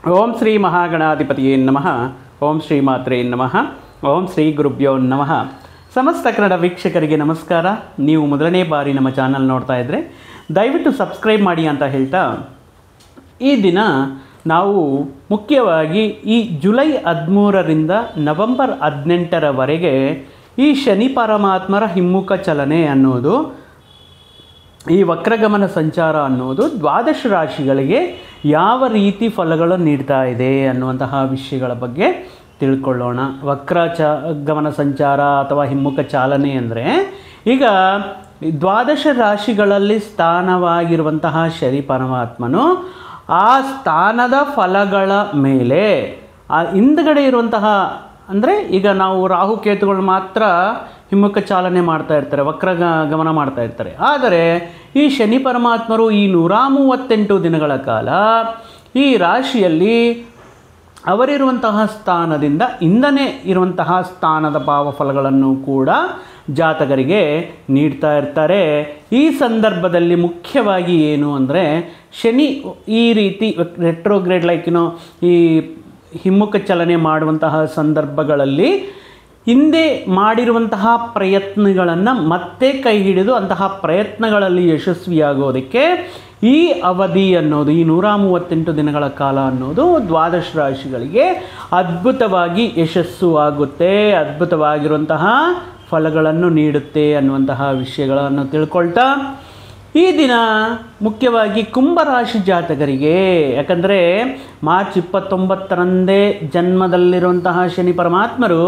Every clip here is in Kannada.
ಓಂ ಶ್ರೀ ಮಹಾಗಣಾಧಿಪತಿಯೇ ನಮಃ. ಓಂ ಶ್ರೀ ಮಾತ್ರೇ ನಮಃ. ಓಂ ಶ್ರೀ ಗುರುಭ್ಯೋ ನಮಃ. ಸಮಸ್ತ ಕನ್ನಡ ವೀಕ್ಷಕರಿಗೆ ನಮಸ್ಕಾರ. ನೀವು ಮೊದಲನೇ ಬಾರಿ ನಮ್ಮ ಚಾನಲ್ ನೋಡ್ತಾ ಇದ್ದರೆ ದಯವಿಟ್ಟು ಸಬ್ಸ್ಕ್ರೈಬ್ ಮಾಡಿ ಅಂತ ಹೇಳ್ತಾ, ಈ ದಿನ ನಾವು ಮುಖ್ಯವಾಗಿ ಈ ಜುಲೈ 13ರಿಂದ ನವೆಂಬರ್ 18ರವರೆಗೆ ಈ ಶನಿ ಪರಮಾತ್ಮರ ಹಿಮ್ಮುಖ ಚಲನೆ ಅನ್ನೋದು, ಈ ವಕ್ರಗಮನ ಸಂಚಾರ ಅನ್ನೋದು ದ್ವಾದಶ ರಾಶಿಗಳಿಗೆ ಯಾವ ರೀತಿ ಫಲಗಳನ್ನು ನೀಡ್ತಾ ಇದೆ ಅನ್ನುವಂತಹ ವಿಷಯಗಳ ಬಗ್ಗೆ ತಿಳ್ಕೊಳ್ಳೋಣ. ಗಮನ ಸಂಚಾರ ಅಥವಾ ಹಿಮ್ಮುಖ ಚಾಲನೆ ಅಂದರೆ, ಈಗ ದ್ವಾದಶ ರಾಶಿಗಳಲ್ಲಿ ಸ್ಥಾನವಾಗಿರುವಂತಹ ಶನಿ ಪರಮಾತ್ಮನು ಆ ಸ್ಥಾನದ ಫಲಗಳ ಮೇಲೆ ಆ ಹಿಂದ್ಗಡೆ ಇರುವಂತಹ, ಅಂದರೆ ಈಗ ನಾವು ರಾಹುಕೇತುಗಳು ಮಾತ್ರ ಹಿಮ್ಮುಖ ಚಾಲನೆ ಮಾಡ್ತಾ ಇರ್ತಾರೆ, ಗಮನ ಮಾಡ್ತಾ ಇರ್ತಾರೆ. ಆದರೆ ಈ ಶನಿ ಪರಮಾತ್ಮರು ಈ 138 ದಿನಗಳ ಕಾಲ ಈ ರಾಶಿಯಲ್ಲಿ ಅವರಿರುವಂತಹ ಸ್ಥಾನದಿಂದ ಹಿಂದನೇ ಇರುವಂತಹ ಸ್ಥಾನದ ಭಾವಫಲಗಳನ್ನು ಕೂಡ ಜಾತಕರಿಗೆ ನೀಡ್ತಾ ಇರ್ತಾರೆ. ಈ ಸಂದರ್ಭದಲ್ಲಿ ಮುಖ್ಯವಾಗಿ ಏನು ಅಂದರೆ, ಶನಿ ಈ ರೀತಿ ರೆಟ್ರೋಗ್ರೇಡ್ ಈ ಹಿಮ್ಮುಖ ಚಲನೆ ಮಾಡುವಂತಹ ಸಂದರ್ಭಗಳಲ್ಲಿ ಹಿಂದೆ ಮಾಡಿರುವಂತಹ ಪ್ರಯತ್ನಗಳನ್ನು ಮತ್ತೆ ಕೈ ಹಿಡಿದು ಅಂತಹ ಪ್ರಯತ್ನಗಳಲ್ಲಿ ಯಶಸ್ವಿಯಾಗೋದಕ್ಕೆ ಈ ಅವಧಿ ಅನ್ನೋದು, ಈ 138 ದಿನಗಳ ಕಾಲ ಅನ್ನೋದು ದ್ವಾದಶ ರಾಶಿಗಳಿಗೆ ಅದ್ಭುತವಾಗಿ ಯಶಸ್ಸು ಆಗುತ್ತೆ, ಅದ್ಭುತವಾಗಿರುವಂತಹ ಫಲಗಳನ್ನು ನೀಡುತ್ತೆ ಅನ್ನುವಂತಹ ವಿಷಯಗಳನ್ನು ತಿಳ್ಕೊಳ್ತಾ, ಈ ದಿನ ಮುಖ್ಯವಾಗಿ ಕುಂಭರಾಶಿ ಜಾತಕರಿಗೆ, ಯಾಕಂದರೆ ಮಾರ್ಚ್ 29ರಂದೇ ಜನ್ಮದಲ್ಲಿರುವಂತಹ ಶನಿ ಪರಮಾತ್ಮರು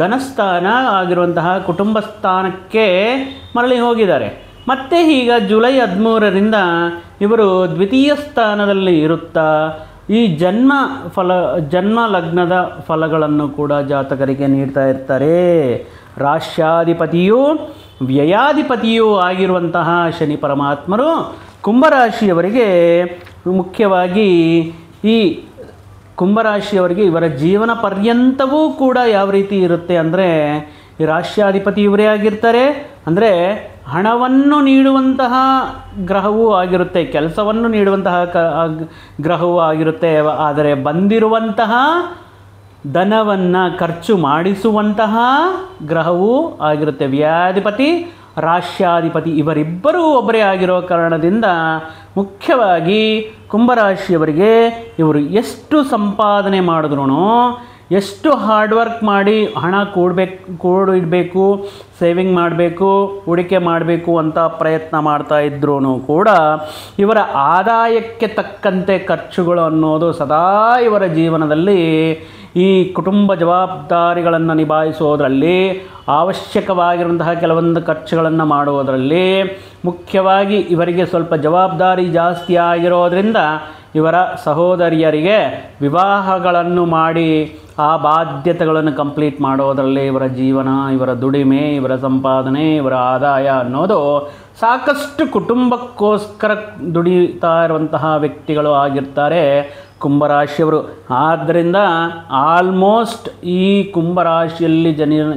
ಧನಸ್ಥಾನ ಆಗಿರುವಂತಹ ಕುಟುಂಬ ಸ್ಥಾನಕ್ಕೆ ಮರಳಿ ಹೋಗಿದ್ದಾರೆ. ಮತ್ತು ಈಗ ಜುಲೈ 13ರಿಂದ ಇವರು ದ್ವಿತೀಯ ಸ್ಥಾನದಲ್ಲಿ ಇರುತ್ತಾ ಈ ಜನ್ಮ ಲಗ್ನದ ಫಲಗಳನ್ನು ಕೂಡ ಜಾತಕರಿಗೆ ನೀಡ್ತಾ ಇರ್ತಾರೆ. ರಾಶ್ಯಾಧಿಪತಿಯು ವ್ಯಯಾಧಿಪತಿಯೂ ಆಗಿರುವಂತಹ ಶನಿ ಪರಮಾತ್ಮರು ಕುಂಭರಾಶಿಯವರಿಗೆ, ಮುಖ್ಯವಾಗಿ ಈ ಕುಂಭರಾಶಿಯವರಿಗೆ ಇವರ ಜೀವನ ಪರ್ಯಂತವೂ ಕೂಡ ಯಾವ ರೀತಿ ಇರುತ್ತೆ ಅಂದರೆ, ಈ ರಾಶ್ಯಾಧಿಪತಿ ಇವರೇ ಆಗಿರ್ತಾರೆ. ಅಂದರೆ ಹಣವನ್ನು ನೀಡುವಂತಹ ಗ್ರಹವೂ ಆಗಿರುತ್ತೆ, ಕೆಲಸವನ್ನು ನೀಡುವಂತಹ ಗ್ರಹವೂ ಆಗಿರುತ್ತೆ. ಆದರೆ ಬಂದಿರುವಂತಹ ಧನವನ್ನು ಖರ್ಚು ಮಾಡಿಸುವಂತಹ ಗ್ರಹವೂ ಆಗಿರುತ್ತೆ. ವ್ಯಾಧಿಪತಿ ರಾಶ್ಯಾಧಿಪತಿ ಇವರಿಬ್ಬರೂ ಒಬ್ಬರೇ ಆಗಿರೋ ಕಾರಣದಿಂದ ಮುಖ್ಯವಾಗಿ ಕುಂಭರಾಶಿಯವರಿಗೆ ಇವರು ಎಷ್ಟು ಸಂಪಾದನೆ ಮಾಡಿದ್ರೂ, ಎಷ್ಟು ಹಾರ್ಡ್ ವರ್ಕ್ ಮಾಡಿ ಹಣ ಕೂಡಿಡಬೇಕು, ಸೇವಿಂಗ್ ಮಾಡಬೇಕು, ಹೂಡಿಕೆ ಮಾಡಬೇಕು ಅಂತ ಪ್ರಯತ್ನ ಮಾಡ್ತಾ ಇದ್ರೂ ಕೂಡ ಇವರ ಆದಾಯಕ್ಕೆ ತಕ್ಕಂತೆ ಖರ್ಚುಗಳು ಅನ್ನೋದು ಸದಾ ಇವರ ಜೀವನದಲ್ಲಿ ಈ ಕುಟುಂಬ ಜವಾಬ್ದಾರಿಗಳನ್ನು ನಿಭಾಯಿಸೋದರಲ್ಲಿ, ಅವಶ್ಯಕವಾಗಿರುವಂತಹ ಕೆಲವೊಂದು ಖರ್ಚುಗಳನ್ನು ಮಾಡುವುದರಲ್ಲಿ, ಮುಖ್ಯವಾಗಿ ಇವರಿಗೆ ಸ್ವಲ್ಪ ಜವಾಬ್ದಾರಿ ಜಾಸ್ತಿ ಆಗಿರೋದ್ರಿಂದ ಇವರ ಸಹೋದರಿಯರಿಗೆ ವಿವಾಹಗಳನ್ನು ಮಾಡಿ ಆ ಬಾಧ್ಯತೆಗಳನ್ನು ಕಂಪ್ಲೀಟ್ ಮಾಡೋದರಲ್ಲಿ ಇವರ ಜೀವನ, ಇವರ ದುಡಿಮೆ, ಇವರ ಸಂಪಾದನೆ, ಇವರ ಆದಾಯ ಅನ್ನೋದು ಸಾಕಷ್ಟು ಕುಟುಂಬಕ್ಕೋಸ್ಕರ ದುಡಿತಾ ಇರುವಂತಹ ವ್ಯಕ್ತಿಗಳು ಆಗಿರ್ತಾರೆ ಕುಂಭರಾಶಿಯವರು. ಆದ್ದರಿಂದ ಆಲ್ಮೋಸ್ಟ್ ಈ ಕುಂಭರಾಶಿಯಲ್ಲಿ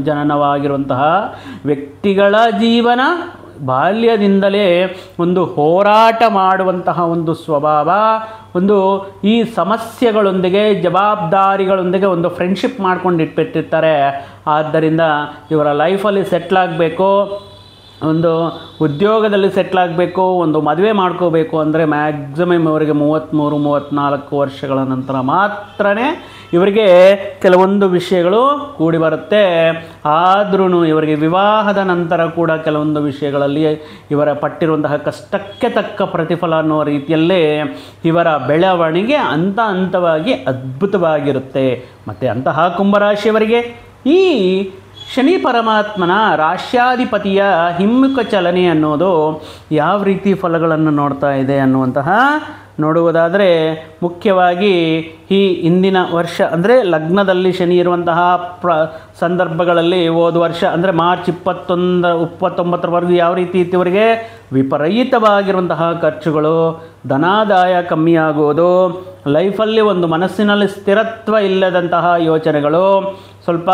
ಜನನವಾಗಿರುವಂತಹ ವ್ಯಕ್ತಿಗಳ ಜೀವನ ಬಾಲ್ಯದಿಂದಲೇ ಒಂದು ಹೋರಾಟ ಮಾಡುವಂತಹ ಒಂದು ಸ್ವಭಾವ, ಒಂದು ಈ ಸಮಸ್ಯೆಗಳೊಂದಿಗೆ ಜವಾಬ್ದಾರಿಗಳೊಂದಿಗೆ ಒಂದು ಫ್ರೆಂಡ್ಶಿಪ್ ಮಾಡ್ಕೊಂಡು ಇಟ್ಬಿಟ್ಟಿರ್ತಾರೆ. ಆದ್ದರಿಂದ ಇವರ ಲೈಫಲ್ಲಿ ಸೆಟ್ಲಾಗಬೇಕು, ಒಂದು ಉದ್ಯೋಗದಲ್ಲಿ ಸೆಟ್ಲಾಗಬೇಕು, ಒಂದು ಮದುವೆ ಮಾಡ್ಕೋಬೇಕು ಅಂದರೆ ಮ್ಯಾಕ್ಸಿಮಮ್ ಇವರಿಗೆ 33-34 ವರ್ಷಗಳ ನಂತರ ಮಾತ್ರ ಇವರಿಗೆ ಕೆಲವೊಂದು ವಿಷಯಗಳು ಕೂಡಿ ಬರುತ್ತೆ. ಆದ್ರೂ ಇವರಿಗೆ ವಿವಾಹದ ನಂತರ ಕೂಡ ಕೆಲವೊಂದು ವಿಷಯಗಳಲ್ಲಿ ಇವರ ಪಟ್ಟಿರುವಂತಹ ಕಷ್ಟಕ್ಕೆ ತಕ್ಕ ಪ್ರತಿಫಲ ಅನ್ನೋ ರೀತಿಯಲ್ಲೇ ಇವರ ಬೆಳವಣಿಗೆ ಹಂತವಾಗಿ ಅದ್ಭುತವಾಗಿರುತ್ತೆ. ಮತ್ತು ಅಂತಹ ಕುಂಭರಾಶಿಯವರಿಗೆ ಈ ಶನಿ ಪರಮಾತ್ಮನ ರಾಶ್ಯಾಧಿಪತಿಯ ಹಿಮ್ಮುಖ ಚಲನೆ ಅನ್ನೋದು ಯಾವ ರೀತಿ ಫಲಗಳನ್ನು ನೋಡ್ತಾ ಇದೆ ನೋಡುವುದಾದರೆ, ಮುಖ್ಯವಾಗಿ ಈ ಹಿಂದಿನ ವರ್ಷ ಅಂದರೆ ಲಗ್ನದಲ್ಲಿ ಶನಿ ಇರುವಂತಹ ಸಂದರ್ಭಗಳಲ್ಲಿ ಹೋದ ವರ್ಷ ಅಂದರೆ ಮಾರ್ಚ್ 29ರವರೆಗೂ ಯಾವ ರೀತಿ ಇತ್ತು, ಇವರಿಗೆ ವಿಪರೀತವಾಗಿರುವಂತಹ ಖರ್ಚುಗಳು, ಧನಾದಾಯ ಕಮ್ಮಿಯಾಗುವುದು, ಲೈಫಲ್ಲಿ ಒಂದು ಮನಸ್ಸಿನಲ್ಲಿ ಸ್ಥಿರತ್ವ ಇಲ್ಲದಂತಹ ಯೋಚನೆಗಳು, ಸ್ವಲ್ಪ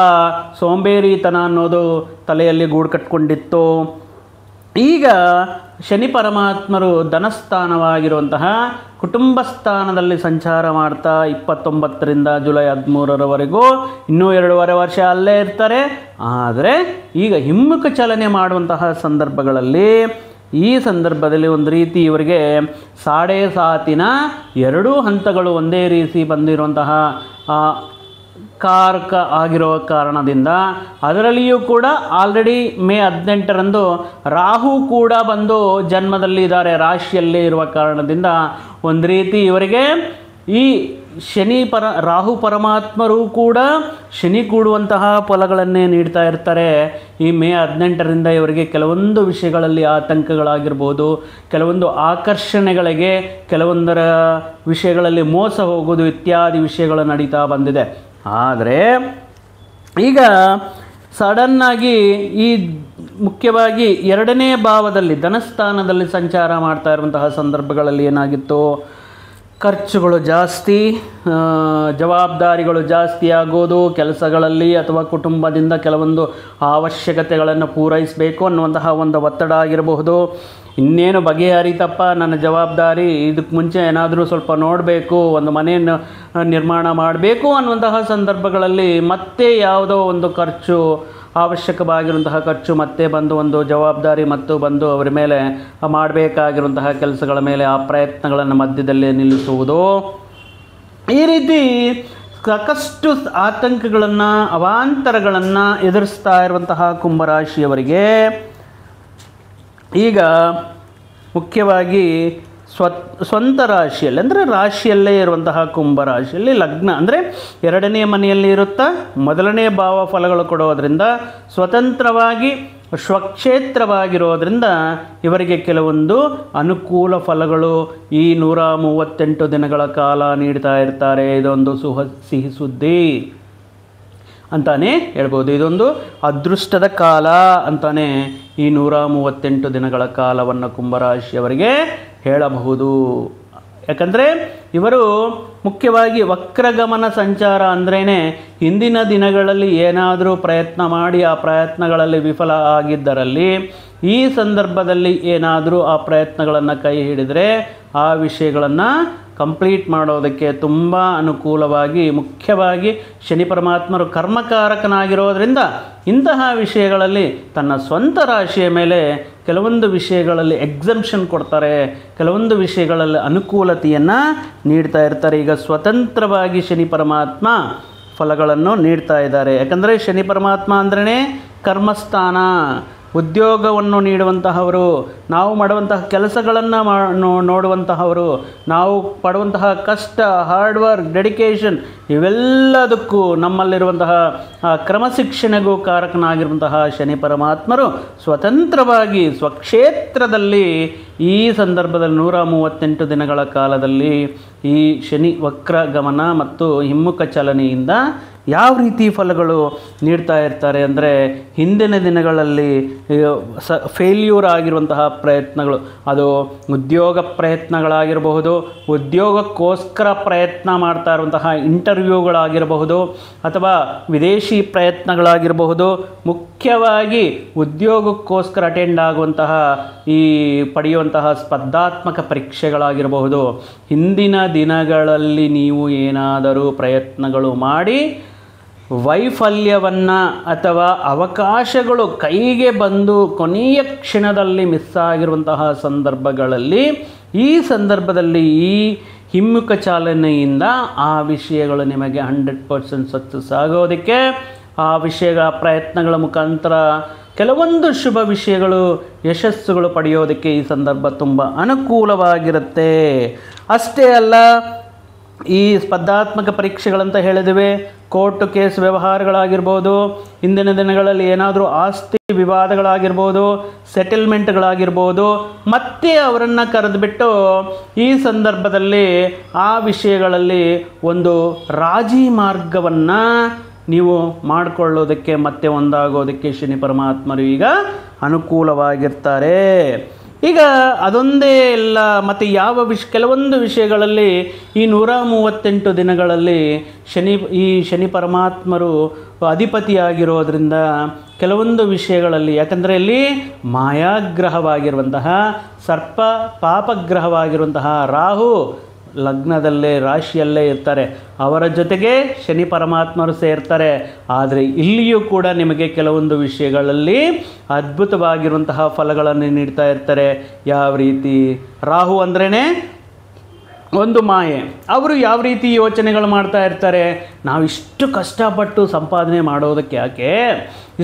ಸೋಂಬೇರಿತನ ಅನ್ನೋದು ತಲೆಯಲ್ಲಿ ಗೂಡು ಕಟ್ಕೊಂಡಿತ್ತು. ಈಗ ಶನಿ ಪರಮಾತ್ಮರು ಧನಸ್ಥಾನವಾಗಿರುವಂತಹ ಕುಟುಂಬ ಸ್ಥಾನದಲ್ಲಿ ಸಂಚಾರ ಮಾಡ್ತಾ 29ರಿಂದ ಜುಲೈ 13ರವರೆಗೂ ಇನ್ನೂ 2.5 ವರ್ಷ ಅಲ್ಲೇ ಇರ್ತಾರೆ. ಆದರೆ ಈಗ ಹಿಮ್ಮುಖ ಚಲನೆ ಮಾಡುವಂತಹ ಸಂದರ್ಭಗಳಲ್ಲಿ ಈ ಸಂದರ್ಭದಲ್ಲಿ ಒಂದು ರೀತಿ ಇವರಿಗೆ ಸಾಡೆ ಸಾತಿನ 2 ಹಂತಗಳು ಒಂದೇ ರೀತಿ ಬಂದಿರುವಂತಹ ಕಾರಕ ಆಗಿರೋ ಕಾರಣದಿಂದ, ಅದರಲ್ಲಿಯೂ ಕೂಡ ಆಲ್ರೆಡಿ ಮೇ 18ರಂದು ರಾಹು ಕೂಡ ಬಂದು ಜನ್ಮದಲ್ಲಿ ಇದ್ದಾರೆ, ರಾಶಿಯಲ್ಲೇ ಇರುವ ಕಾರಣದಿಂದ ಒಂದು ರೀತಿ ಇವರಿಗೆ ಈ ರಾಹು ಪರಮಾತ್ಮರು ಕೂಡ ಶನಿ ಕೂಡುವಂತಹ ಫಲಗಳನ್ನೇ ನೀಡ್ತಾ ಇರ್ತಾರೆ. ಈ ಮೇ 18ರಿಂದ ಇವರಿಗೆ ಕೆಲವೊಂದು ವಿಷಯಗಳಲ್ಲಿ ಆತಂಕಗಳಾಗಿರ್ಬೋದು, ಕೆಲವೊಂದು ಆಕರ್ಷಣೆಗಳಿಗೆ, ಕೆಲವೊಂದರ ವಿಷಯಗಳಲ್ಲಿ ಮೋಸ ಹೋಗೋದು ಇತ್ಯಾದಿ ವಿಷಯಗಳು ನಡೀತಾ ಬಂದಿದೆ. ಆದರೆ ಈಗ ಸಡನ್ನಾಗಿ ಈ ಮುಖ್ಯವಾಗಿ 2ನೇ ಭಾವದಲ್ಲಿ ಧನಸ್ಥಾನದಲ್ಲಿ ಸಂಚಾರ ಮಾಡ್ತಾ ಇರುವಂತಹ ಸಂದರ್ಭಗಳಲ್ಲಿ ಏನಾಗಿತ್ತು, ಖರ್ಚುಗಳು ಜಾಸ್ತಿ, ಜವಾಬ್ದಾರಿಗಳು ಜಾಸ್ತಿ ಆಗೋದು, ಕೆಲಸಗಳಲ್ಲಿ ಅಥವಾ ಕುಟುಂಬದಿಂದ ಕೆಲವೊಂದು ಅವಶ್ಯಕತೆಗಳನ್ನು ಪೂರೈಸಬೇಕು ಅನ್ನುವಂತಹ ಒಂದು ಒತ್ತಡ ಆಗಿರಬಹುದು. ಇನ್ನೇನು ಬಗೆಹರಿತಪ್ಪ ನನ್ನ ಜವಾಬ್ದಾರಿ, ಇದಕ್ಕೆ ಮುಂಚೆ ಏನಾದರೂ ಸ್ವಲ್ಪ ನೋಡಬೇಕು, ಒಂದು ಮನೆಯನ್ನು ನಿರ್ಮಾಣ ಮಾಡಬೇಕು ಅನ್ನುವಂತಹ ಸಂದರ್ಭಗಳಲ್ಲಿ ಮತ್ತೆ ಯಾವುದೋ ಒಂದು ಖರ್ಚು, ಅವಶ್ಯಕವಾಗಿರುವಂತಹ ಖರ್ಚು ಮತ್ತೆ ಬಂದು ಒಂದು ಜವಾಬ್ದಾರಿ ಮತ್ತು ಬಂದು ಅವರ ಮೇಲೆ ಮಾಡಬೇಕಾಗಿರುವಂತಹ ಕೆಲಸಗಳ ಮೇಲೆ ಆ ಪ್ರಯತ್ನಗಳನ್ನು ಮಧ್ಯದಲ್ಲೇ ನಿಲ್ಲಿಸುವುದು, ಈ ರೀತಿ ಸಾಕಷ್ಟು ಆತಂಕಗಳನ್ನು, ಅವಾಂತರಗಳನ್ನು ಎದುರಿಸ್ತಾ ಇರುವಂತಹ ಕುಂಭರಾಶಿಯವರಿಗೆ ಈಗ ಮುಖ್ಯವಾಗಿ ಸ್ವಂತ ರಾಶಿಯಲ್ಲಿ ಅಂದರೆ ರಾಶಿಯಲ್ಲೇ ಇರುವಂತಹ ಕುಂಭರಾಶಿಯಲ್ಲಿ ಲಗ್ನ ಅಂದರೆ 2ನೇ ಮನೆಯಲ್ಲಿ ಇರುತ್ತಾ 1ನೇ ಭಾವ ಫಲಗಳು ಕೊಡೋದರಿಂದ ಸ್ವತಂತ್ರವಾಗಿ ಸ್ವಕ್ಷೇತ್ರವಾಗಿರೋದರಿಂದ ಇವರಿಗೆ ಕೆಲವೊಂದು ಅನುಕೂಲ ಫಲಗಳು ಈ 138 ದಿನಗಳ ಕಾಲ ನೀಡ್ತಾ ಇರ್ತಾರೆ. ಇದೊಂದು ಸಿಹಿ ಸುದ್ದಿ ಅಂತಾನೆ ಹೇಳ್ಬೋದು. ಇದೊಂದು ಅದೃಷ್ಟದ ಕಾಲ ಅಂತಾನೆ ಈ 138 ದಿನಗಳ ಕಾಲವನ್ನು ಕುಂಭರಾಶಿಯವರಿಗೆ ಹೇಳಬಹುದು. ಯಾಕಂದರೆ ಇವರು ಮುಖ್ಯವಾಗಿ ವಕ್ರಗಮನ ಸಂಚಾರ ಅಂದ್ರೇ ಹಿಂದಿನ ದಿನಗಳಲ್ಲಿ ಏನಾದರೂ ಪ್ರಯತ್ನ ಮಾಡಿ ಆ ಪ್ರಯತ್ನಗಳಲ್ಲಿ ವಿಫಲ ಆಗಿದ್ದರಲ್ಲಿ ಈ ಸಂದರ್ಭದಲ್ಲಿ ಏನಾದರೂ ಆ ಪ್ರಯತ್ನಗಳನ್ನು ಕೈ ಹಿಡಿದರೆ ಆ ವಿಷಯಗಳನ್ನು ಕಂಪ್ಲೀಟ್ ಮಾಡೋದಕ್ಕೆ ತುಂಬ ಅನುಕೂಲವಾಗಿ, ಮುಖ್ಯವಾಗಿ ಶನಿ ಪರಮಾತ್ಮರು ಕರ್ಮಕಾರಕನಾಗಿರೋದರಿಂದ ಇಂತಹ ವಿಷಯಗಳಲ್ಲಿ ತನ್ನ ಸ್ವಂತ ರಾಶಿಯ ಮೇಲೆ ಕೆಲವೊಂದು ವಿಷಯಗಳಲ್ಲಿ ಎಕ್ಸಂಪ್ಷನ್ ಕೊಡ್ತಾರೆ, ಕೆಲವೊಂದು ವಿಷಯಗಳಲ್ಲಿ ಅನುಕೂಲತೆಯನ್ನು ನೀಡ್ತಾ ಇರ್ತಾರೆ. ಈಗ ಸ್ವತಂತ್ರವಾಗಿ ಶನಿ ಪರಮಾತ್ಮ ಫಲಗಳನ್ನು ನೀಡ್ತಾ ಇದ್ದಾರೆ. ಯಾಕಂದರೆ ಶನಿ ಪರಮಾತ್ಮ ಅಂದ್ರೇ ಕರ್ಮಸ್ಥಾನ, ಉದ್ಯೋಗವನ್ನು ನೀಡುವಂತಹವರು, ನಾವು ಮಾಡುವಂತಹ ಕೆಲಸಗಳನ್ನು ನೋಡುವಂತಹವರು, ನಾವು ಪಡುವಂತಹ ಕಷ್ಟ, ಹಾರ್ಡ್ ವರ್ಕ್, ಡೆಡಿಕೇಶನ್ ಇವೆಲ್ಲದಕ್ಕೂ ನಮ್ಮಲ್ಲಿರುವಂತಹ ಕ್ರಮಶಿಕ್ಷಣೆಗೂ ಕಾರಕನಾಗಿರುವಂತಹ ಶನಿ ಪರಮಾತ್ಮರು ಸ್ವತಂತ್ರವಾಗಿ ಸ್ವಕ್ಷೇತ್ರದಲ್ಲಿ ಈ ಸಂದರ್ಭದಲ್ಲಿ 138 ದಿನಗಳ ಕಾಲದಲ್ಲಿ ಈ ಶನಿ ವಕ್ರ ಗಮನ ಮತ್ತು ಹಿಮ್ಮುಖ ಚಲನೆಯಿಂದ ಯಾವ ರೀತಿ ಫಲಗಳು ನೀಡ್ತಾ ಇರ್ತಾರೆ ಅಂದರೆ, ಹಿಂದಿನ ದಿನಗಳಲ್ಲಿ ಫೇಲ್ಯೂರ್ ಆಗಿರುವಂತಹ ಪ್ರಯತ್ನಗಳು, ಅದು ಉದ್ಯೋಗ ಪ್ರಯತ್ನಗಳಾಗಿರಬಹುದು, ಉದ್ಯೋಗಕ್ಕೋಸ್ಕರ ಪ್ರಯತ್ನ ಮಾಡ್ತಾ ಇರುವಂತಹ ಇಂಟರ್ವ್ಯೂಗಳಾಗಿರಬಹುದು, ಅಥವಾ ವಿದೇಶಿ ಪ್ರಯತ್ನಗಳಾಗಿರಬಹುದು, ಮುಖ್ಯವಾಗಿ ಉದ್ಯೋಗಕ್ಕೋಸ್ಕರ ಅಟೆಂಡ್ ಆಗುವಂತಹ ಈ ಪಡೆಯುವಂತಹ ಸ್ಪರ್ಧಾತ್ಮಕ ಪರೀಕ್ಷೆಗಳಾಗಿರಬಹುದು. ಹಿಂದಿನ ದಿನಗಳಲ್ಲಿ ನೀವು ಏನಾದರೂ ಪ್ರಯತ್ನಗಳು ಮಾಡಿ ವೈಫಲ್ಯವನ್ನು ಅಥವಾ ಅವಕಾಶಗಳು ಕೈಗೆ ಬಂದು ಕೊನೆಯ ಕ್ಷಣದಲ್ಲಿ ಮಿಸ್ ಆಗಿರುವಂತಹ ಸಂದರ್ಭಗಳಲ್ಲಿ ಈ ಸಂದರ್ಭದಲ್ಲಿ ಈ ಹಿಮ್ಮುಖ ಚಾಲನೆಯಿಂದ ಆ ವಿಷಯಗಳು ನಿಮಗೆ 100% ಸಕ್ಸಸ್ ಆಗೋದಕ್ಕೆ, ಆ ವಿಷಯಗಳ ಪ್ರಯತ್ನಗಳ ಮುಖಾಂತರ ಕೆಲವೊಂದು ಶುಭ ವಿಷಯಗಳು ಯಶಸ್ಸುಗಳು ಪಡೆಯೋದಕ್ಕೆ ಈ ಸಂದರ್ಭ ತುಂಬ ಅನುಕೂಲವಾಗಿರುತ್ತೆ. ಅಷ್ಟೇ ಅಲ್ಲ, ಈ ಸ್ಪರ್ಧಾತ್ಮಕ ಪರೀಕ್ಷೆಗಳಂತ ಹೇಳಿದ್ದೇವೆ, ಕೋರ್ಟ್ ಕೇಸ್ ವ್ಯವಹಾರಗಳಾಗಿರ್ಬೋದು, ಇಂದಿನ ದಿನಗಳಲ್ಲಿ ಏನಾದರೂ ಆಸ್ತಿ ವಿವಾದಗಳಾಗಿರ್ಬೋದು, ಸೆಟಲ್ಮೆಂಟ್ಗಳಾಗಿರ್ಬೋದು, ಮತ್ತೆ ಅವರನ್ನು ಕರೆದುಬಿಟ್ಟು ಈ ಸಂದರ್ಭದಲ್ಲಿ ಆ ವಿಷಯಗಳಲ್ಲಿ ಒಂದು ರಾಜಿ ಮಾರ್ಗವನ್ನು ನೀವು ಮಾಡಿಕೊಳ್ಳೋದಕ್ಕೆ ಮತ್ತೆ ಒಂದಾಗೋದಕ್ಕೆ ಶನಿ ಪರಮಾತ್ಮರು ಈಗ ಅನುಕೂಲವಾಗಿರ್ತಾರೆ. ಈಗ ಅದೊಂದೇ ಎಲ್ಲ, ಮತ್ತು ಕೆಲವೊಂದು ವಿಷಯಗಳಲ್ಲಿ ಈ 138 ದಿನಗಳಲ್ಲಿ ಶನಿ ಪರಮಾತ್ಮರು ಅಧಿಪತಿಯಾಗಿರೋದ್ರಿಂದ ಕೆಲವೊಂದು ವಿಷಯಗಳಲ್ಲಿ, ಯಾಕಂದರೆ ಇಲ್ಲಿ ಮಾಯಾಗ್ರಹವಾಗಿರುವಂತಹ ಸರ್ಪ ಪಾಪಗ್ರಹವಾಗಿರುವಂತಹ ರಾಹು ಲಗ್ನದಲ್ಲೇ ರಾಶಿಯಲ್ಲೇ ಇರ್ತಾರೆ, ಅವರ ಜೊತೆಗೆ ಶನಿ ಪರಮಾತ್ಮರು ಸೇರ್ತಾರೆ. ಆದರೆ ಇಲ್ಲಿಯೂ ಕೂಡ ನಿಮಗೆ ಕೆಲವೊಂದು ವಿಷಯಗಳಲ್ಲಿ ಅದ್ಭುತವಾಗಿರುವಂತಹ ಫಲಗಳನ್ನು ನೀಡ್ತಾ ಇರ್ತಾರೆ. ಯಾವ ರೀತಿ? ರಾಹು ಅಂದ್ರೇ ಒಂದು ಮಾಯೆ. ಅವರು ಯಾವ ರೀತಿ ಯೋಚನೆಗಳು ಮಾಡ್ತಾ ಇರ್ತಾರೆ, ನಾವು ಇಷ್ಟು ಕಷ್ಟಪಟ್ಟು ಸಂಪಾದನೆ ಮಾಡೋದಕ್ಕೆ ಯಾಕೆ,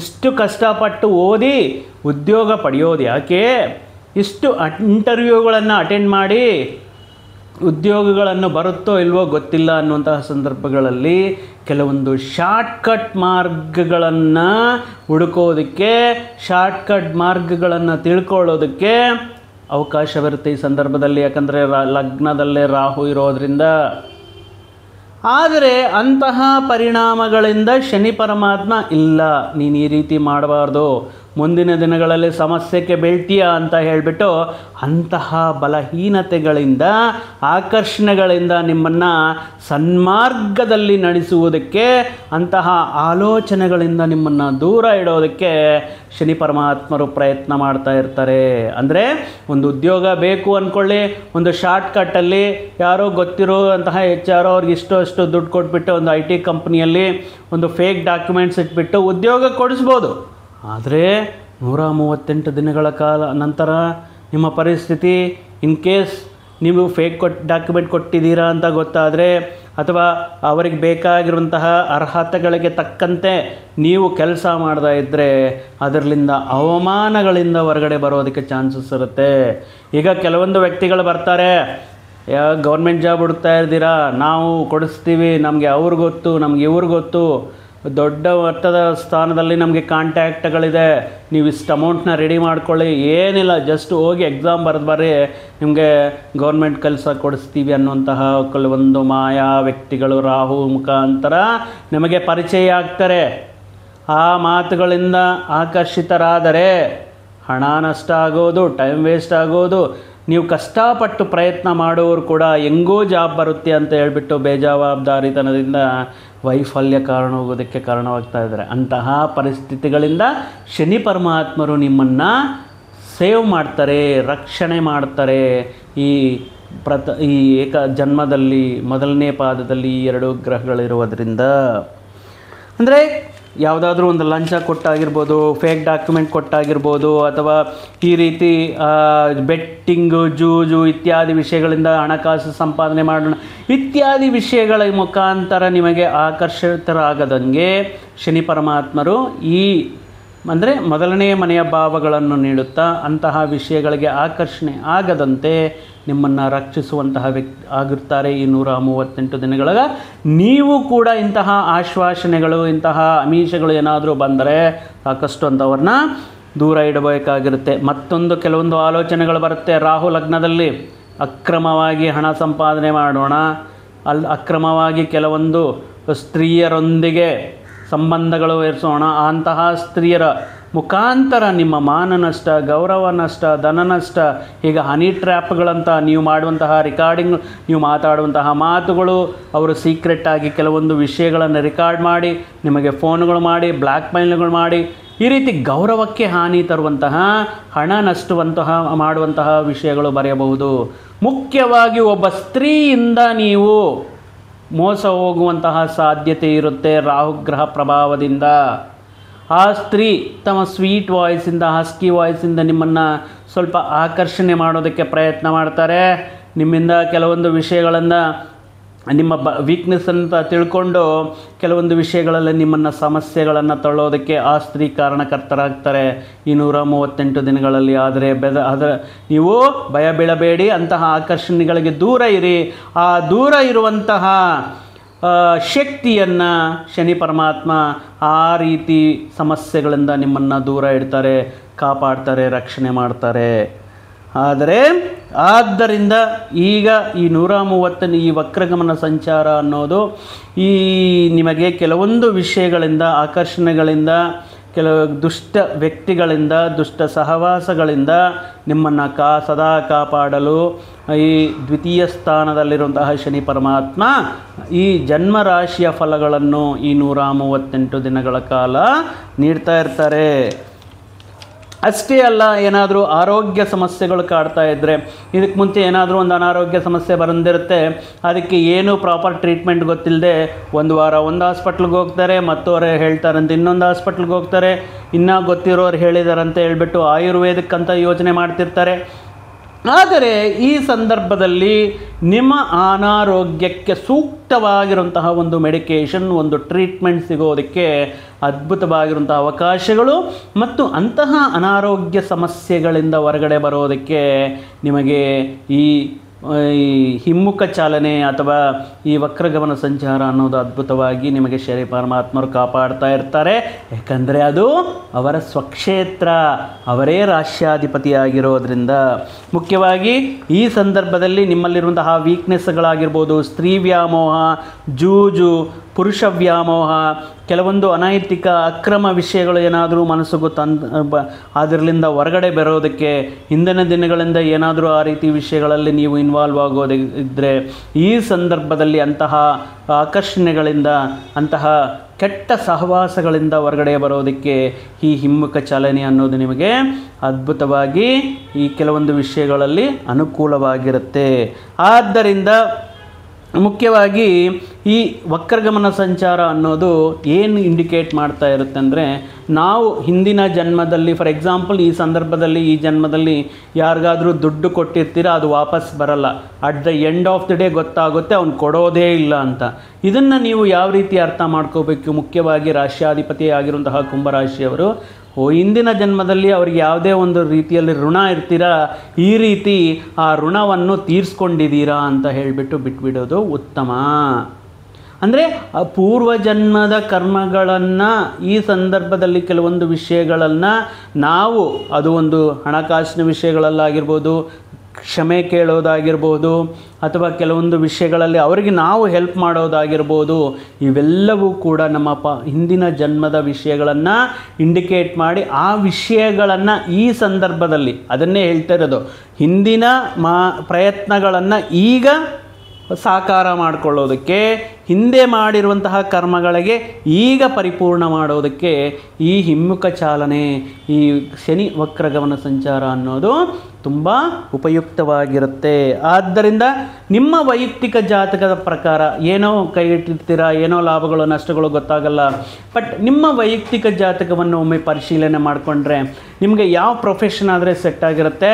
ಇಷ್ಟು ಕಷ್ಟಪಟ್ಟು ಓದಿ ಉದ್ಯೋಗ ಪಡೆಯೋದು ಯಾಕೆ, ಇಷ್ಟು ಇಂಟರ್ವ್ಯೂಗಳನ್ನು ಅಟೆಂಡ್ ಮಾಡಿ ಉದ್ಯೋಗಗಳನ್ನು ಬರುತ್ತೋ ಇಲ್ವೋ ಗೊತ್ತಿಲ್ಲ ಅನ್ನುವಂತಹ ಸಂದರ್ಭಗಳಲ್ಲಿ ಕೆಲವೊಂದು ಶಾರ್ಟ್ಕಟ್ ಮಾರ್ಗಗಳನ್ನು ಹುಡುಕೋದಕ್ಕೆ, ಶಾರ್ಟ್ಕಟ್ ಮಾರ್ಗಗಳನ್ನು ತಿಳ್ಕೊಳ್ಳೋದಕ್ಕೆ ಅವಕಾಶವಿರುತ್ತೆ ಈ ಸಂದರ್ಭದಲ್ಲಿ. ಯಾಕಂದರೆ ಲಗ್ನದಲ್ಲೇ ರಾಹು ಇರೋದರಿಂದ. ಆದರೆ ಅಂತಹ ಪರಿಣಾಮಗಳಿಂದ ಶನಿ ಪರಮಾತ್ಮ ಇಲ್ಲ, ನೀನು ಈ ರೀತಿ ಮಾಡಬಾರ್ದು, ಮುಂದಿನ ದಿನಗಳಲ್ಲಿ ಸಮಸ್ಯೆಗೆ ಬೀಳ್ತೀಯ ಅಂತ ಹೇಳಿಬಿಟ್ಟು ಅಂತಹ ಬಲಹೀನತೆಗಳಿಂದ, ಆಕರ್ಷಣೆಗಳಿಂದ ನಿಮ್ಮನ್ನು ಸನ್ಮಾರ್ಗದಲ್ಲಿ ನಡೆಸುವುದಕ್ಕೆ, ಅಂತಹ ಆಲೋಚನೆಗಳಿಂದ ನಿಮ್ಮನ್ನು ದೂರ ಇಡೋದಕ್ಕೆ ಶನಿ ಪರಮಾತ್ಮರು ಪ್ರಯತ್ನ ಮಾಡ್ತಾ ಇರ್ತಾರೆ. ಅಂದರೆ ಒಂದು ಉದ್ಯೋಗ ಬೇಕು ಅಂದ್ಕೊಳ್ಳಿ, ಒಂದು ಶಾರ್ಟ್ಕಟ್ಟಲ್ಲಿ ಯಾರೋ ಗೊತ್ತಿರುವಂತಹ HR ಅವ್ರಿಗೆ ಅಷ್ಟು ದುಡ್ಡು ಕೊಟ್ಬಿಟ್ಟು ಒಂದು IT ಕಂಪ್ನಿಯಲ್ಲಿ ಒಂದು ಫೇಕ್ ಡಾಕ್ಯುಮೆಂಟ್ಸ್ ಇಟ್ಬಿಟ್ಟು ಉದ್ಯೋಗ ಕೊಡಿಸ್ಬೋದು. ಆದರೆ 138 ದಿನಗಳ ನಂತರ ನಿಮ್ಮ ಪರಿಸ್ಥಿತಿ, ಇನ್ ಕೇಸ್ ನೀವು ಫೇಕ್ ಡಾಕ್ಯುಮೆಂಟ್ ಕೊಟ್ಟಿದ್ದೀರಾ ಅಂತ ಗೊತ್ತಾದರೆ, ಅಥವಾ ಅವರಿಗೆ ಬೇಕಾಗಿರುವಂತಹ ಅರ್ಹತೆಗಳಿಗೆ ತಕ್ಕಂತೆ ನೀವು ಕೆಲಸ ಮಾಡ್ತಾ ಇದ್ದರೆ ಅದರಿಂದ ಅವಮಾನಗಳಿಂದ ಹೊರಗಡೆ ಬರೋದಕ್ಕೆ ಚಾನ್ಸಸ್ ಇರುತ್ತೆ. ಈಗ ಕೆಲವೊಂದು ವ್ಯಕ್ತಿಗಳು ಬರ್ತಾರೆ, ಗೌರ್ಮೆಂಟ್ ಜಾಬ್ ಹುಡುಕ್ತಾ ಇರ್ತೀರಾ, ನಾವು ಕೊಡಿಸ್ತೀವಿ, ನಮಗೆ ಅವ್ರು ಗೊತ್ತು, ನಮ್ಗೆ ಇವ್ರು ಗೊತ್ತು, ದೊಡ್ಡ ಮಟ್ಟದ ಸ್ಥಾನದಲ್ಲಿ ನಮಗೆ ಕಾಂಟ್ಯಾಕ್ಟ್ಗಳಿದೆ, ನೀವು ಇಷ್ಟು ಅಮೌಂಟ್ನ ರೆಡಿ ಮಾಡ್ಕೊಳ್ಳಿ, ಏನಿಲ್ಲ ಜಸ್ಟ್ ಹೋಗಿ ಎಕ್ಸಾಮ್ ಬರೆದು ಬರ್ರಿ, ನಿಮಗೆ ಗೌರ್ಮೆಂಟ್ ಕೆಲಸ ಕೊಡಿಸ್ತೀವಿ ಅನ್ನುವಂತಹ ಕೆಲವೊಂದು ಮಾಯಾ ವ್ಯಕ್ತಿಗಳು ರಾಹು ಮುಖಾಂತರ ನಮಗೆ ಪರಿಚಯ ಆಗ್ತಾರೆ. ಆ ಮಾತುಗಳಿಂದ ಆಕರ್ಷಿತರಾದರೆ ಹಣ ನಷ್ಟ ಆಗೋದು, ಟೈಮ್ ವೇಸ್ಟ್ ಆಗೋದು, ನೀವು ಕಷ್ಟಪಟ್ಟು ಪ್ರಯತ್ನ ಮಾಡೋರು ಕೂಡ ಹೆಂಗೋ ಜಾಬ್ ಬರುತ್ತೆ ಅಂತ ಹೇಳ್ಬಿಟ್ಟು ಬೇಜವಾಬ್ದಾರಿತನದಿಂದ ವೈಫಲ್ಯ ಹೋಗೋದಕ್ಕೆ ಕಾರಣವಾಗ್ತಾ ಇದ್ದಾರೆ. ಅಂತಹ ಪರಿಸ್ಥಿತಿಗಳಿಂದ ಶನಿ ಪರಮಾತ್ಮರು ನಿಮ್ಮನ್ನು ಸೇವ್ ಮಾಡ್ತಾರೆ, ರಕ್ಷಣೆ ಮಾಡ್ತಾರೆ. ಈ ಏಕ ಜನ್ಮದಲ್ಲಿ ಮೊದಲನೇ ಪಾದದಲ್ಲಿ 2 ಗ್ರಹಗಳಿರುವುದರಿಂದ, ಅಂದರೆ ಯಾವುದಾದ್ರೂ ಒಂದು ಲಂಚ ಕೊಟ್ಟಾಗಿರ್ಬೋದು, ಫೇಕ್ ಡಾಕ್ಯುಮೆಂಟ್ ಕೊಟ್ಟಾಗಿರ್ಬೋದು, ಅಥವಾ ಈ ರೀತಿ ಬೆಟ್ಟಿಂಗು, ಜೂಜು ಇತ್ಯಾದಿ ವಿಷಯಗಳಿಂದ ಹಣಕಾಸು ಸಂಪಾದನೆ ಮಾಡೋಣ ಇತ್ಯಾದಿ ವಿಷಯಗಳ ಮುಖಾಂತರ ನಿಮಗೆ ಆಕರ್ಷಿತರಾಗದಂಗೆ ಶನಿ ಪರಮಾತ್ಮರು ಅಂದರೆ ಮೊದಲನೇ ಮನೆಯ ಭಾವಗಳನ್ನು ನೀಡುತ್ತಾ ಅಂತಹ ವಿಷಯಗಳಿಗೆ ಆಕರ್ಷಣೆ ಆಗದಂತೆ ನಿಮ್ಮನ್ನು ರಕ್ಷಿಸುವಂತಹ ವ್ಯಕ್ತಿ ಆಗಿರ್ತಾರೆ ಈ 138 ದಿನಗಳ. ನೀವು ಕೂಡ ಇಂತಹ ಆಶ್ವಾಸನೆಗಳು, ಇಂತಹ ಅಮೀಷಗಳು ಏನಾದರೂ ಬಂದರೆ ಸಾಕಷ್ಟು ಅಂಥವ್ರನ್ನ ದೂರ ಇಡಬೇಕಾಗಿರುತ್ತೆ. ಮತ್ತೊಂದು ಕೆಲವೊಂದು ಆಲೋಚನೆಗಳು ಬರುತ್ತೆ. ರಾಹು ಲಗ್ನದಲ್ಲಿ ಅಕ್ರಮವಾಗಿ ಹಣ ಸಂಪಾದನೆ ಮಾಡೋಣ, ಅಕ್ರಮವಾಗಿ ಕೆಲವೊಂದು ಸ್ತ್ರೀಯರೊಂದಿಗೆ ಸಂಬಂಧಗಳು ಏರಿಸೋಣ, ಅಂತಹ ಸ್ತ್ರೀಯರ ಮುಖಾಂತರ ನಿಮ್ಮ ಮಾನ ನಷ್ಟ, ಗೌರವ ನಷ್ಟ, ಧನ ನಷ್ಟ, ಈಗ ಹನಿ ಟ್ರ್ಯಾಪ್ಗಳಂತ ನೀವು ಮಾಡುವಂತಹ ರೆಕಾರ್ಡಿಂಗ್, ನೀವು ಮಾತಾಡುವಂತಹ ಮಾತುಗಳು, ಅವರು ಸೀಕ್ರೆಟ್ಟಾಗಿ ಕೆಲವೊಂದು ವಿಷಯಗಳನ್ನು ರೆಕಾರ್ಡ್ ಮಾಡಿ ನಿಮಗೆ ಫೋನ್ಗಳು ಮಾಡಿ ಬ್ಲ್ಯಾಕ್ ಮೇಲ್ಗಳು ಮಾಡಿ ಈ ರೀತಿ ಗೌರವಕ್ಕೆ ಹಾನಿ ತರುವಂತಹ, ಹಣ ನಷ್ಟುವಂತಹ ಮಾಡುವಂತಹ ವಿಷಯಗಳು ಬರೆಯಬಹುದು. ಮುಖ್ಯವಾಗಿ ಒಬ್ಬ ಸ್ತ್ರೀಯಿಂದ ನೀವು ಮೋಸ ಹೋಗುವಂತಹ ಸಾಧ್ಯತೆ ಇರುತ್ತೆ ರಾಹುಗ್ರಹ ಪ್ರಭಾವದಿಂದ. ಆ ಸ್ತ್ರೀ ತಮ್ಮ ಸ್ವೀಟ್ ವಾಯ್ಸಿಂದ, ಹಸ್ಕಿ ವಾಯ್ಸಿಂದ ನಿಮ್ಮನ್ನು ಸ್ವಲ್ಪ ಆಕರ್ಷಣೆ ಮಾಡೋದಕ್ಕೆ ಪ್ರಯತ್ನ ಮಾಡ್ತಾರೆ. ನಿಮ್ಮಿಂದ ಕೆಲವೊಂದು ವಿಷಯಗಳನ್ನು, ನಿಮ್ಮ ವೀಕ್ನೆಸ್ ಅಂತ ತಿಳ್ಕೊಂಡು ಕೆಲವೊಂದು ವಿಷಯಗಳಲ್ಲಿ ನಿಮ್ಮನ್ನು ಸಮಸ್ಯೆಗಳನ್ನು ತಳ್ಳೋದಕ್ಕೆ ಆ ಸ್ತ್ರೀ ಕಾರಣಕರ್ತರಾಗ್ತಾರೆ ಈ 138 ದಿನಗಳಲ್ಲಿ. ಆದರೆ ನೀವು ಭಯ ಬೀಳಬೇಡಿ, ಅಂತಹ ಆಕರ್ಷಣೆಗಳಿಗೆ ದೂರ ಇರಿ. ಆ ದೂರ ಇರುವಂತಹ ಶಕ್ತಿಯನ್ನು ಶನಿ ಪರಮಾತ್ಮ ಆ ರೀತಿ ಸಮಸ್ಯೆಗಳಿಂದ ನಿಮ್ಮನ್ನು ದೂರ ಇಡ್ತಾರೆ, ಕಾಪಾಡ್ತಾರೆ, ರಕ್ಷಣೆ ಮಾಡ್ತಾರೆ. ಆದ್ದರಿಂದ ಈಗ ಈ 130 ಈ ವಕ್ರಗಮನ ಸಂಚಾರ ಅನ್ನೋದು ಈ ನಿಮಗೆ ಕೆಲವೊಂದು ವಿಷಯಗಳಿಂದ, ಆಕರ್ಷಣೆಗಳಿಂದ ಕೆಲವು ದುಷ್ಟ ವ್ಯಕ್ತಿಗಳಿಂದ, ದುಷ್ಟ ಸಹವಾಸಗಳಿಂದ ನಿಮ್ಮನ್ನು ಸದಾ ಕಾಪಾಡಲು ಈ ದ್ವಿತೀಯ ಸ್ಥಾನದಲ್ಲಿರುವಂತಹ ಶನಿ ಪರಮಾತ್ಮ ಈ ಜನ್ಮರಾಶಿಯ ಫಲಗಳನ್ನು ಈ 138 ದಿನಗಳ ಕಾಲ ನೀಡ್ತಾ ಇರ್ತಾರೆ. ಅಷ್ಟೇ ಅಲ್ಲ, ಏನಾದರೂ ಆರೋಗ್ಯ ಸಮಸ್ಯೆಗಳು ಕಾಡ್ತಾ ಇದ್ದರೆ, ಇದಕ್ಕೆ ಮುಂಚೆ ಏನಾದರೂ ಒಂದು ಅನಾರೋಗ್ಯ ಸಮಸ್ಯೆ ಬಂದಿರುತ್ತೆ, ಅದಕ್ಕೆ ಏನು ಪ್ರಾಪರ್ ಟ್ರೀಟ್ಮೆಂಟ್ ಗೊತ್ತಿಲ್ಲದೆ ಒಂದು ವಾರ ಒಂದು ಹಾಸ್ಪಿಟ್ಲಿಗೆ ಹೋಗ್ತಾರೆ, ಮತ್ತವರು ಹೇಳ್ತಾರಂತೆ ಇನ್ನೊಂದು ಹಾಸ್ಪಿಟ್ಲಿಗೆ ಹೋಗ್ತಾರೆ, ಇನ್ನೂ ಗೊತ್ತಿರೋರು ಹೇಳಿದಾರಂತ ಹೇಳ್ಬಿಟ್ಟು ಆಯುರ್ವೇದಕ್ಕಂತ ಯೋಚನೆ ಮಾಡ್ತಿರ್ತಾರೆ. ಆದರೆ ಈ ಸಂದರ್ಭದಲ್ಲಿ ನಿಮ್ಮ ಅನಾರೋಗ್ಯಕ್ಕೆ ಸೂಕ್ತವಾಗಿರುವಂತಹ ಒಂದು ಮೆಡಿಕೇಷನ್, ಒಂದು ಟ್ರೀಟ್ಮೆಂಟ್ ಸಿಗೋದಕ್ಕೆ ಅದ್ಭುತವಾಗಿರುವಂಥ ಅವಕಾಶಗಳು ಮತ್ತು ಅಂತಹ ಅನಾರೋಗ್ಯ ಸಮಸ್ಯೆಗಳಿಂದ ಹೊರಗಡೆ ಬರೋದಕ್ಕೆ ನಿಮಗೆ ಈ ಹಿಮ್ಮುಖ ಚಾಲನೆ ಅಥವಾ ಈ ವಕ್ರಗಮನ ಸಂಚಾರ ಅನ್ನೋದು ಅದ್ಭುತವಾಗಿ ನಿಮಗೆ ಶನಿ ಪರಮಾತ್ಮರು ಕಾಪಾಡ್ತಾ ಇರ್ತಾರೆ. ಯಾಕಂದರೆ ಅದು ಅವರ ಸ್ವಕ್ಷೇತ್ರ, ಅವರೇ ರಾಶ್ಯಾಧಿಪತಿಯಾಗಿರೋದ್ರಿಂದ. ಮುಖ್ಯವಾಗಿ ಈ ಸಂದರ್ಭದಲ್ಲಿ ನಿಮ್ಮಲ್ಲಿರುವಂತಹ ವೀಕ್ನೆಸ್ಗಳಾಗಿರ್ಬೋದು, ಸ್ತ್ರೀ ವ್ಯಾಮೋಹ, ಜೂಜು, ಪುರುಷ ವ್ಯಾಮೋಹ, ಕೆಲವೊಂದು ಅನೈತಿಕ ಅಕ್ರಮ ವಿಷಯಗಳು ಏನಾದರೂ ಮನಸ್ಸಿಗೂ ಅದರಿಂದ ಹೊರಗಡೆ ಬರೋದಕ್ಕೆ, ಹಿಂದಿನ ದಿನಗಳಿಂದ ಏನಾದರೂ ಆ ರೀತಿ ವಿಷಯಗಳಲ್ಲಿ ನೀವು ಇನ್ವಾಲ್ವ್ ಆಗೋದಿದ್ದರೆ ಈ ಸಂದರ್ಭದಲ್ಲಿ ಅಂತಹ ಆಕರ್ಷಣೆಗಳಿಂದ, ಅಂತಹ ಕೆಟ್ಟ ಸಹವಾಸಗಳಿಂದ ಹೊರಗಡೆ ಬರೋದಕ್ಕೆ ಈ ಹಿಮ್ಮುಖ ಚಾಲನೆ ಅನ್ನೋದು ನಿಮಗೆ ಅದ್ಭುತವಾಗಿ ಈ ಕೆಲವೊಂದು ವಿಷಯಗಳಲ್ಲಿ ಅನುಕೂಲವಾಗಿರುತ್ತೆ. ಆದ್ದರಿಂದ ಮುಖ್ಯವಾಗಿ ಈ ವಕ್ರಗಮನ ಸಂಚಾರ ಅನ್ನೋದು ಏನು ಇಂಡಿಕೇಟ್ ಮಾಡ್ತಾ ಇರುತ್ತೆ ಅಂದರೆ, ನಾವು ಹಿಂದಿನ ಜನ್ಮದಲ್ಲಿ, ಫಾರ್ ಎಕ್ಸಾಂಪಲ್ ಈ ಸಂದರ್ಭದಲ್ಲಿ ಈ ಜನ್ಮದಲ್ಲಿ ಯಾರಿಗಾದರೂ ದುಡ್ಡು ಕೊಟ್ಟಿರ್ತೀರ, ಅದು ವಾಪಸ್ ಬರಲ್ಲ. At the end of the day ಗೊತ್ತಾಗುತ್ತೆ ಅವ್ನು ಕೊಡೋದೇ ಇಲ್ಲ ಅಂತ. ಇದನ್ನು ನೀವು ಯಾವ ರೀತಿ ಅರ್ಥ ಮಾಡ್ಕೋಬೇಕು? ಮುಖ್ಯವಾಗಿ ರಾಶ್ಯಾಧಿಪತಿ ಆಗಿರುವಂತಹ ಕುಂಭರಾಶಿಯವರು ಹಿಂದಿನ ಜನ್ಮದಲ್ಲಿ ಅವ್ರಿಗೆ ಯಾವುದೇ ಒಂದು ರೀತಿಯಲ್ಲಿ ಋಣ ಇರ್ತೀರಾ, ಈ ರೀತಿ ಆ ಋಣವನ್ನು ತೀರಿಸ್ಕೊಂಡಿದ್ದೀರಾ ಅಂತ ಹೇಳಿಬಿಟ್ಟು ಬಿಟ್ಬಿಡೋದು ಉತ್ತಮ. ಅಂದರೆ ಪೂರ್ವಜನ್ಮದ ಕರ್ಮಗಳನ್ನು ಈ ಸಂದರ್ಭದಲ್ಲಿ ಕೆಲವೊಂದು ವಿಷಯಗಳನ್ನು ನಾವು, ಅದು ಒಂದು ಹಣಕಾಸಿನ ವಿಷಯಗಳಲ್ಲಾಗಿರ್ಬೋದು, ಕ್ಷಮೆ ಕೇಳೋದಾಗಿರ್ಬೋದು, ಅಥವಾ ಕೆಲವೊಂದು ವಿಷಯಗಳಲ್ಲಿ ಅವರಿಗೆ ನಾವು ಹೆಲ್ಪ್ ಮಾಡೋದಾಗಿರ್ಬೋದು, ಇವೆಲ್ಲವೂ ಕೂಡ ನಮ್ಮ ಹಿಂದಿನ ಜನ್ಮದ ವಿಷಯಗಳನ್ನು ಇಂಡಿಕೇಟ್ ಮಾಡಿ ಆ ವಿಷಯಗಳನ್ನು ಈ ಸಂದರ್ಭದಲ್ಲಿ, ಅದನ್ನೇ ಹೇಳ್ತಾ ಇರೋದು, ಹಿಂದಿನ ಪ್ರಯತ್ನಗಳನ್ನು ಈಗ ಸಾಕಾರ ಮಾಡಿಕೊಳ್ಳೋದಕ್ಕೆ, ಹಿಂದೆ ಮಾಡಿರುವಂತಹ ಕರ್ಮಗಳಿಗೆ ಈಗ ಪರಿಪೂರ್ಣ ಮಾಡೋದಕ್ಕೆ ಈ ಹಿಮ್ಮುಖ ಚಾಲನೆ, ಈ ಶನಿ ವಕ್ರಗಮನ ಸಂಚಾರ ಅನ್ನೋದು ತುಂಬ ಉಪಯುಕ್ತವಾಗಿರುತ್ತೆ. ಆದ್ದರಿಂದ ನಿಮ್ಮ ವೈಯಕ್ತಿಕ ಜಾತಕದ ಪ್ರಕಾರ ಏನೋ ಕೈ ಇಟ್ಟಿರ್ತೀರಾ, ಏನೋ ಲಾಭಗಳು ನಷ್ಟಗಳು ಗೊತ್ತಾಗಲ್ಲ, ಬಟ್ ನಿಮ್ಮ ವೈಯಕ್ತಿಕ ಜಾತಕವನ್ನು ಒಮ್ಮೆ ಪರಿಶೀಲನೆ ಮಾಡಿಕೊಂಡ್ರೆ ನಿಮಗೆ ಯಾವ ಪ್ರೊಫೆಷನ್ ಆದರೆ ಸೆಟ್ ಆಗಿರುತ್ತೆ,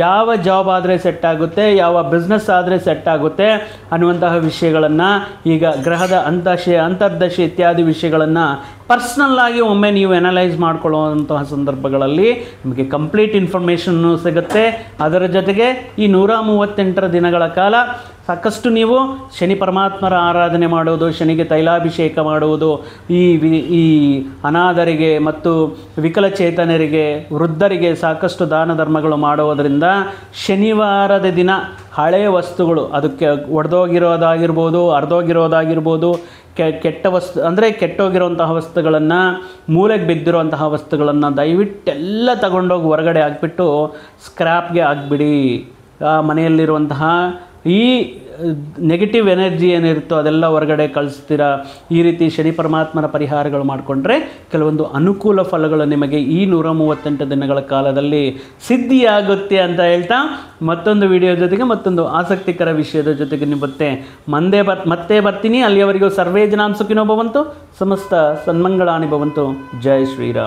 ಯಾವ ಜಾಬ್ ಆದರೆ ಸೆಟ್ ಆಗುತ್ತೆ, ಯಾವ ಬಿಸ್ನೆಸ್ ಆದರೆ ಸೆಟ್ ಆಗುತ್ತೆ ಅನ್ನುವಂತಹ ವಿಷಯಗಳನ್ನು, ಈಗ ಗ್ರಹದ ಅಂತರ್ದಶೆ ಇತ್ಯಾದಿ ವಿಷಯಗಳನ್ನು ಪರ್ಸ್ನಲ್ಲಾಗಿ ಒಮ್ಮೆ ನೀವು ಅನಲೈಸ್ ಮಾಡ್ಕೊಳ್ಳುವಂತಹ ಸಂದರ್ಭಗಳಲ್ಲಿ ನಿಮಗೆ ಕಂಪ್ಲೀಟ್ ಇನ್ಫಾರ್ಮೇಷನ್ನು ಸಿಗುತ್ತೆ. ಅದರ ಜೊತೆಗೆ ಈ 138 ದಿನಗಳ ಕಾಲ ಸಾಕಷ್ಟು ನೀವು ಶನಿ ಪರಮಾತ್ಮರ ಆರಾಧನೆ ಮಾಡೋದು, ಶನಿಗೆ ತೈಲಾಭಿಷೇಕ ಮಾಡುವುದು, ಈ ಅನಾಥರಿಗೆ ಮತ್ತು ವಿಕಲಚೇತನರಿಗೆ, ವೃದ್ಧರಿಗೆ ಸಾಕಷ್ಟು ದಾನ ಧರ್ಮಗಳು ಮಾಡೋದರಿಂದ ಶನಿವಾರದ ದಿನ ಹಳೆಯ ವಸ್ತುಗಳು, ಅದಕ್ಕೆ ಒಡೆದೋಗಿರೋದಾಗಿರ್ಬೋದು, ಅರ್ಧೋಗಿರೋದಾಗಿರ್ಬೋದು, ಕೆಟ್ಟ ವಸ್ತು ಅಂದರೆ ಕೆಟ್ಟೋಗಿರುವಂತಹ ವಸ್ತುಗಳನ್ನು, ಮೂಲೆಗೆ ಬಿದ್ದಿರುವಂತಹ ವಸ್ತುಗಳನ್ನು ದಯವಿಟ್ಟೆಲ್ಲ ತಗೊಂಡೋಗಿ ಹೊರಗಡೆ ಹಾಕ್ಬಿಟ್ಟು ಸ್ಕ್ರ್ಯಾಪ್ಗೆ ಹಾಕ್ಬಿಡಿ. ಮನೆಯಲ್ಲಿರುವಂತಹ ಈ ನೆಗೆಟಿವ್ ಎನರ್ಜಿ ಏನಿರುತ್ತೋ ಅದೆಲ್ಲ ಹೊರಗಡೆ ಕಳಿಸ್ತೀರಾ. ಈ ರೀತಿ ಶನಿ ಪರಮಾತ್ಮನ ಪರಿಹಾರಗಳು ಮಾಡಿಕೊಂಡ್ರೆ ಕೆಲವೊಂದು ಅನುಕೂಲ ಫಲಗಳು ನಿಮಗೆ ಈ 138 ದಿನಗಳ ಕಾಲದಲ್ಲಿ ಸಿದ್ಧಿಯಾಗುತ್ತೆ ಅಂತ ಹೇಳ್ತಾ, ಮತ್ತೊಂದು ವಿಡಿಯೋ ಜೊತೆಗೆ ಮತ್ತೊಂದು ಆಸಕ್ತಿಕರ ವಿಷಯದ ಜೊತೆಗೆ ಮತ್ತೆ ಬರ್ತೀನಿ. ಅಲ್ಲಿಯವರೆಗೂ ಸರ್ವೇ ಜನಾಃ ಸುಖಿನೋ ಭವಂತು, ಸಮಸ್ತ ಸನ್ಮಂಗಳಾನಿ ಭವಂತು. ಜೈ ಶ್ರೀರಾಮ್.